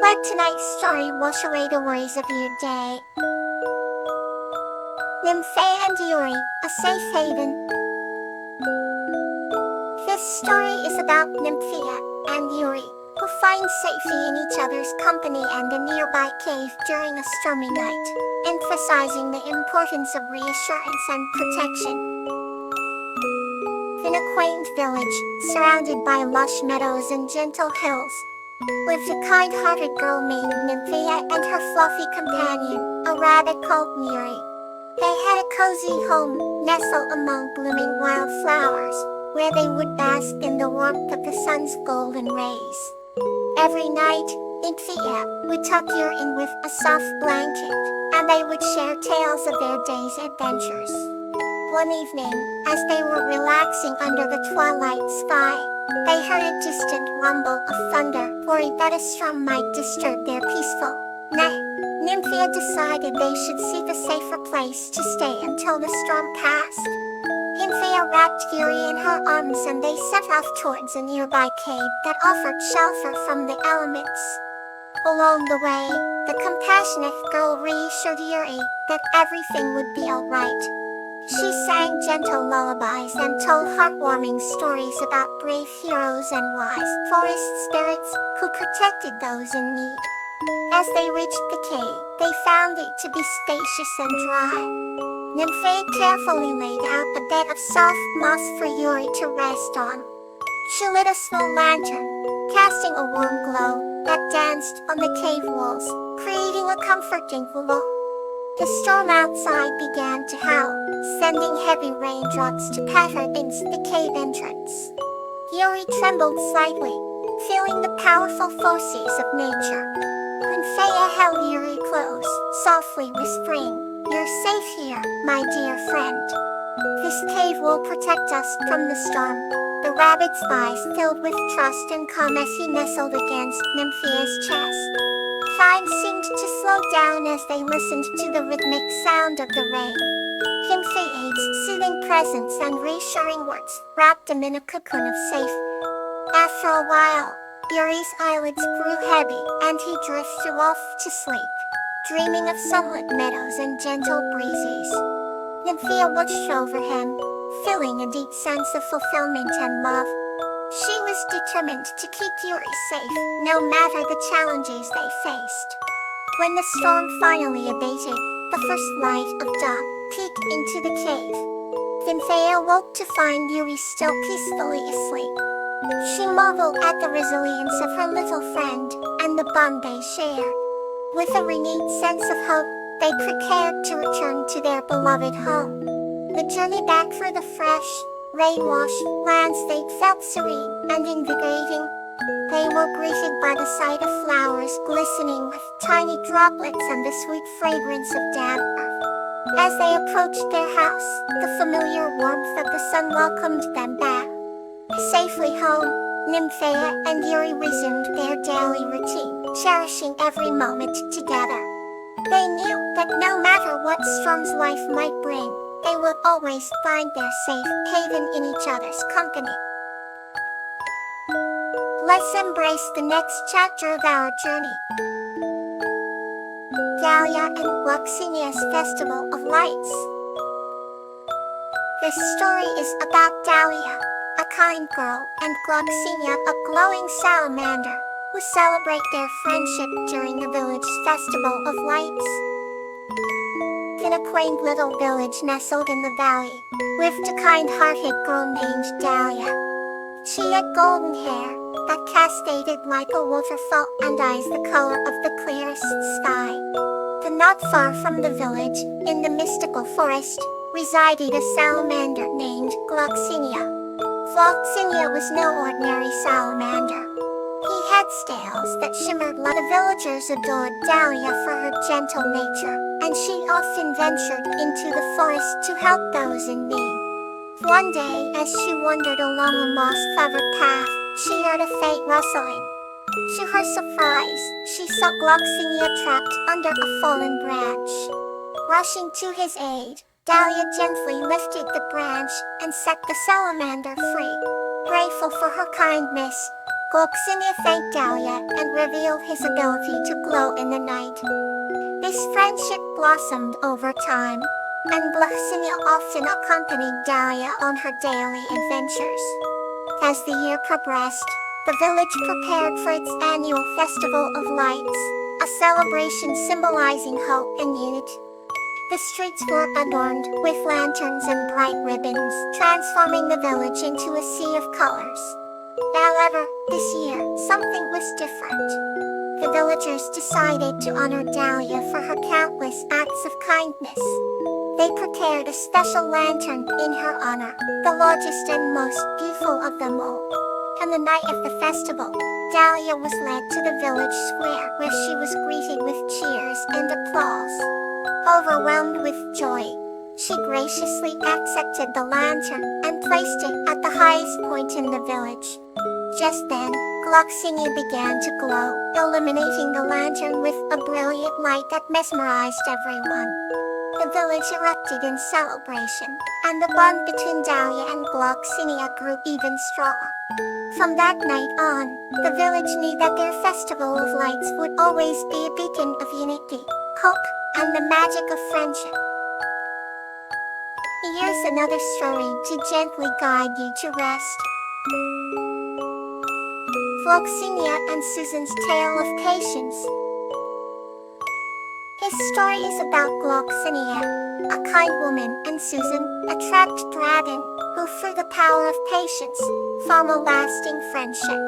Let tonight's story wash away the worries of your day. Nymphaea and Yuri, a safe haven. This story is about Nymphaea and Yuri, who find safety in each other's company and a nearby cave during a stormy night, emphasizing the importance of reassurance and protection. In a quaint village, surrounded by lush meadows and gentle hills, lived a kind-hearted girl named Nymphaea and her fluffy companion, a rabbit called Yuri. They had a cozy home, nestled among blooming wildflowers, where they would bask in the warmth of the sun's golden rays. Every night, Nymphaea would tuck Yuri in with a soft blanket, and they would share tales of their day's adventures. One evening, as they were relaxing under the twilight sky, they heard a distant rumble of thunder, worried that a storm might disturb their peaceful night. Nymphaea decided they should seek a safer place to stay until the storm passed. Nymphaea wrapped Yuri in her arms and they set off towards a nearby cave that offered shelter from the elements. Along the way, the compassionate girl reassured Yuri that everything would be alright. She sang gentle lullabies and told heartwarming stories about brave heroes and wise forest spirits who protected those in need. As they reached the cave, they found it to be spacious and dry. Nymphaea carefully laid out a bed of soft moss for Yuri to rest on. She lit a small lantern, casting a warm glow that danced on the cave walls, creating a comforting glow. The storm outside began to howl, sending heavy raindrops to patter against the cave entrance. Yuri trembled slightly, feeling the powerful forces of nature. Nymphaea held Yuri close, softly whispering, "You're safe here, my dear friend. This cave will protect us from the storm." The rabbit's eyes filled with trust and calm as he nestled against Nymphaea's chest. Time seemed to slow down as they listened to the rhythmic sound of the rain. Nymphaea's soothing presence and reassuring words wrapped him in a cocoon of safety. After a while, Yuri's eyelids grew heavy and he drifted off to sleep, dreaming of sunlit meadows and gentle breezes. Nymphaea watched over him, feeling a deep sense of fulfillment and love. She was determined to keep Yuri safe, no matter the challenges they faced. When the storm finally abated, the first light of dawn peeked into the cave. Nymphaea woke to find Yuri still peacefully asleep. She marveled at the resilience of her little friend and the bond they shared. With a renewed sense of hope, they prepared to return to their beloved home. The journey back through the fresh, rain-washed landscape felt serene and invigorating. They were greeted by the sight of flowers glistening with tiny droplets and the sweet fragrance of damp earth. As they approached their house, the familiar warmth of the sun welcomed them back. Safely home, Nymphaea and Yuri resumed their daily routine, cherishing every moment together. They knew that no matter what storms life might bring, they would always find their safe haven in each other's company. Let's embrace the next chapter of our journey. Dahlia and Gloxinia's Festival of Lights. This story is about Dahlia, a kind girl, and Gloxinia, a glowing salamander, who celebrate their friendship during the village Festival of Lights. In a quaint little village nestled in the valley, lived a kind-hearted girl named Dahlia. She had golden hair that cascaded like a waterfall and eyes the color of the clearest sky. But not far from the village, in the mystical forest, resided a salamander named Gloxinia. Gloxinia was no ordinary salamander. He had scales that shimmered like the villagers adored Dahlia for her gentle nature, and she often ventured into the forest to help those in need. One day, as she wandered along a moss-covered path, she heard a faint rustling. To her surprise, she saw Gloxinia trapped under a fallen branch. Rushing to his aid, Dahlia gently lifted the branch and set the salamander free. Grateful for her kindness, Gloxinia thanked Dahlia and revealed his ability to glow in the night. This friendship blossomed over time, and Gloxinia often accompanied Dahlia on her daily adventures. As the year progressed, the village prepared for its annual Festival of Lights, a celebration symbolizing hope and unity. The streets were adorned with lanterns and bright ribbons, transforming the village into a sea of colors. However, this year, something was different. The villagers decided to honor Dahlia for her countless acts of kindness. They prepared a special lantern in her honor, the largest and most beautiful of them all. On the night of the festival, Dahlia was led to the village square where she was greeted with cheers and applause. Overwhelmed with joy, she graciously accepted the lantern and placed it at the highest point in the village. Just then, Gloxinia began to glow, illuminating the lantern with a brilliant light that mesmerized everyone. The village erupted in celebration, and the bond between Dahlia and Gloxinia grew even stronger. From that night on, the village knew that their Festival of Lights would always be a beacon of unity, hope, and the magic of friendship. Here's another story to gently guide you to rest. Gloxinia and Susan's Tale of Patience. His story is about Gloxinia, a kind woman, and Susan, a trapped dragon, who through the power of patience, form a lasting friendship.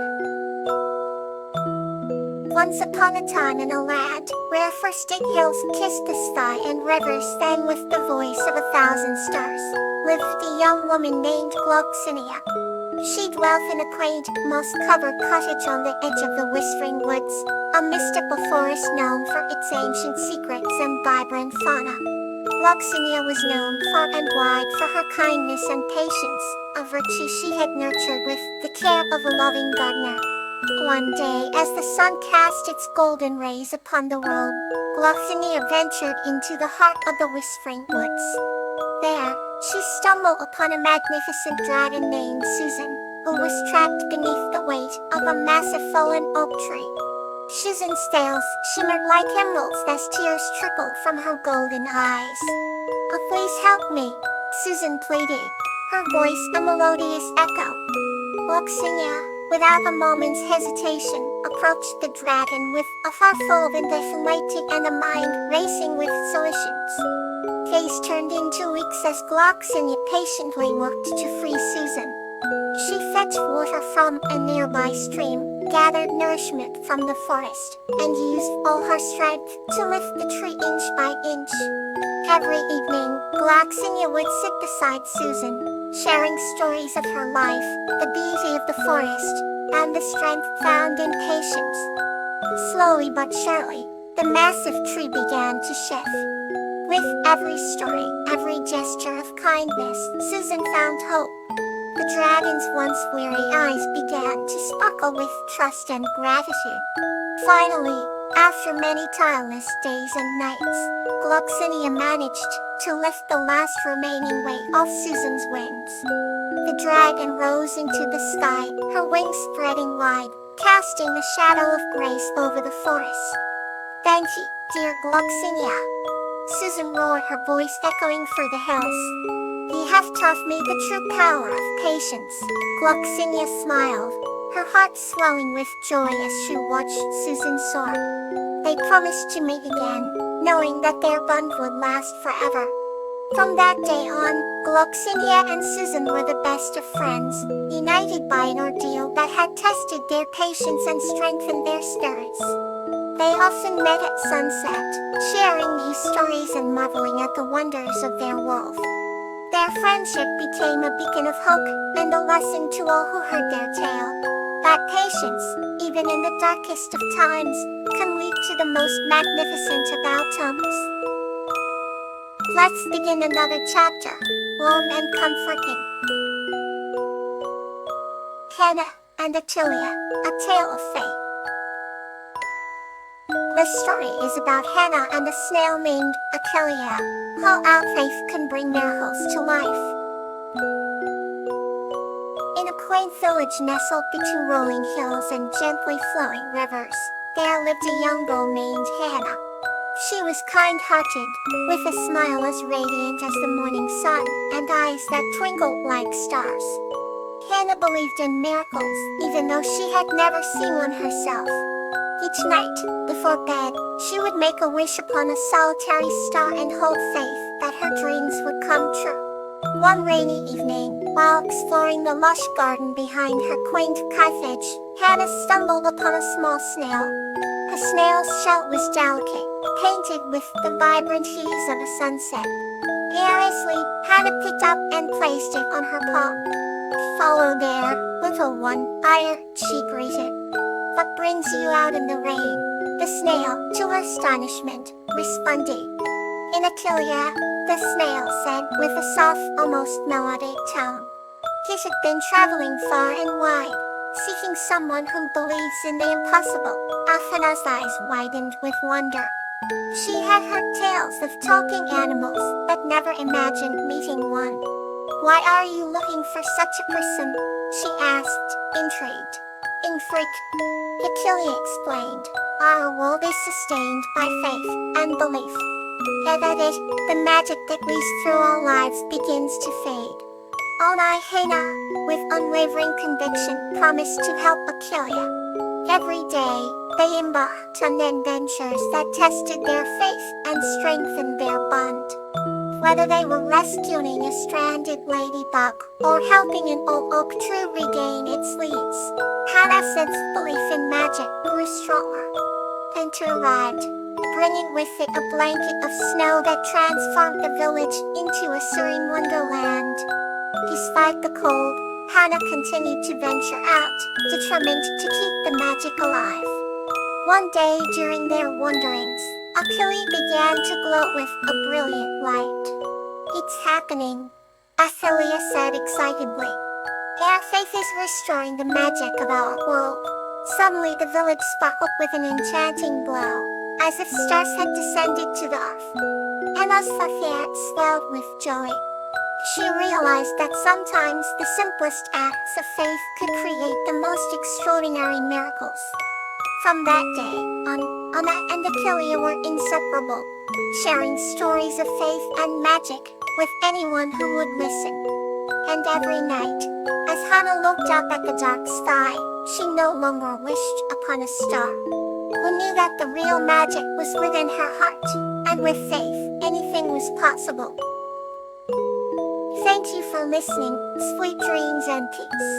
Once upon a time in a land where forested hills kissed the sky and rivers sang with the voice of 1,000 stars, lived a young woman named Gloxinia. She dwelt in a quaint, moss-covered cottage on the edge of the Whispering Woods, a mystical forest known for its ancient secrets and vibrant fauna. Gloxinia was known far and wide for her kindness and patience, a virtue she had nurtured with the care of a loving gardener. One day, as the sun cast its golden rays upon the world, Gloxinia ventured into the heart of the Whispering Woods. There, she stumbled upon a magnificent dragon named Susan, who was trapped beneath the weight of a massive fallen oak tree. Susan's scales shimmered like emeralds as tears trickled from her golden eyes. "Oh, please help me," Susan pleaded, her voice a melodious echo. Gloxinia, without a moment's hesitation, approached the dragon with a heart full of infinity and a mind racing with solutions. Days turned into weeks as Gloxinia patiently worked to free Susan. She fetched water from a nearby stream, gathered nourishment from the forest, and used all her strength to lift the tree inch by inch. Every evening, Gloxinia would sit beside Susan, sharing stories of her life, the beauty of the forest, and the strength found in patience. Slowly but surely, the massive tree began to shift. With every story, every gesture of kindness, Susan found hope. The dragon's once weary eyes began to sparkle with trust and gratitude. Finally, after many tireless days and nights, Gloxinia managed to lift the last remaining weight off Susan's wings. The dragon rose into the sky, her wings spreading wide, casting a shadow of grace over the forest. "Thank you, dear Gloxinia," Susan roared, her voice echoing through the hills. "You have taught me the true power of patience." Gloxinia smiled, her heart swelling with joy as she watched Susan soar. They promised to meet again, knowing that their bond would last forever. From that day on, Gloxinia and Susan were the best of friends, united by an ordeal that had tested their patience and strengthened their spirits. They often met at sunset, sharing new stories and marveling at the wonders of their world. Their friendship became a beacon of hope and a lesson to all who heard their tale, that patience, even in the darkest of times, can lead to the most magnificent of outcomes. Let's begin another chapter, warm and comforting. Hannah and Attilia, a tale of fate. This story is about Hannah and a snail named Attilia, how our faith can bring miracles to life. In a quaint village nestled between rolling hills and gently flowing rivers, there lived a young girl named Hannah. She was kind-hearted, with a smile as radiant as the morning sun, and eyes that twinkled like stars. Hannah believed in miracles, even though she had never seen one herself. Each night, before bed, she would make a wish upon a solitary star and hold faith that her dreams would come true. One rainy evening, while exploring the lush garden behind her quaint cottage, Hannah stumbled upon a small snail. The snail's shell was delicate, painted with the vibrant hues of a sunset. Carelessly, Hannah picked up and placed it on her palm. "Follow there, little one," she greeted. "What brings you out in the rain?" The snail, to her astonishment, responded. "In Achilles," the snail said with a soft, almost melodic tone. He had been traveling far and wide, seeking someone who believes in the impossible. Hannah's eyes widened with wonder. She had heard tales of talking animals, but never imagined meeting one. "Why are you looking for such a person?" she asked, intrigued. Achilles explained. "Our world is sustained by faith and belief. Without it, the magic that leads through our lives begins to fade." Hannah, with unwavering conviction, promised to help Achilles. Every day, they embarked on adventures that tested their faith and strengthened their bond. Whether they were rescuing a stranded ladybug or helping an old oak tree regain its leaves, Hannah's belief in magic grew stronger. Winter arrived, bringing with it a blanket of snow that transformed the village into a serene wonderland. Despite the cold, Hannah continued to venture out, determined to keep the magic alive. One day during their wanderings, Achilles began to glow with a brilliant light. "It's happening," Achilles said excitedly. "Our faith is restoring the magic of our world." Suddenly the village sparkled with an enchanting glow, as if stars had descended to the earth. Hannah's heart swelled with joy. She realized that sometimes the simplest acts of faith could create the most extraordinary miracles. From that day on, Anna and Achilles were inseparable, sharing stories of faith and magic with anyone who would listen. And every night, as Hannah looked up at the dark sky, she no longer wished upon a star. Who knew that the real magic was within her heart, and with faith, anything was possible. Thank you for listening. Sweet dreams and peace.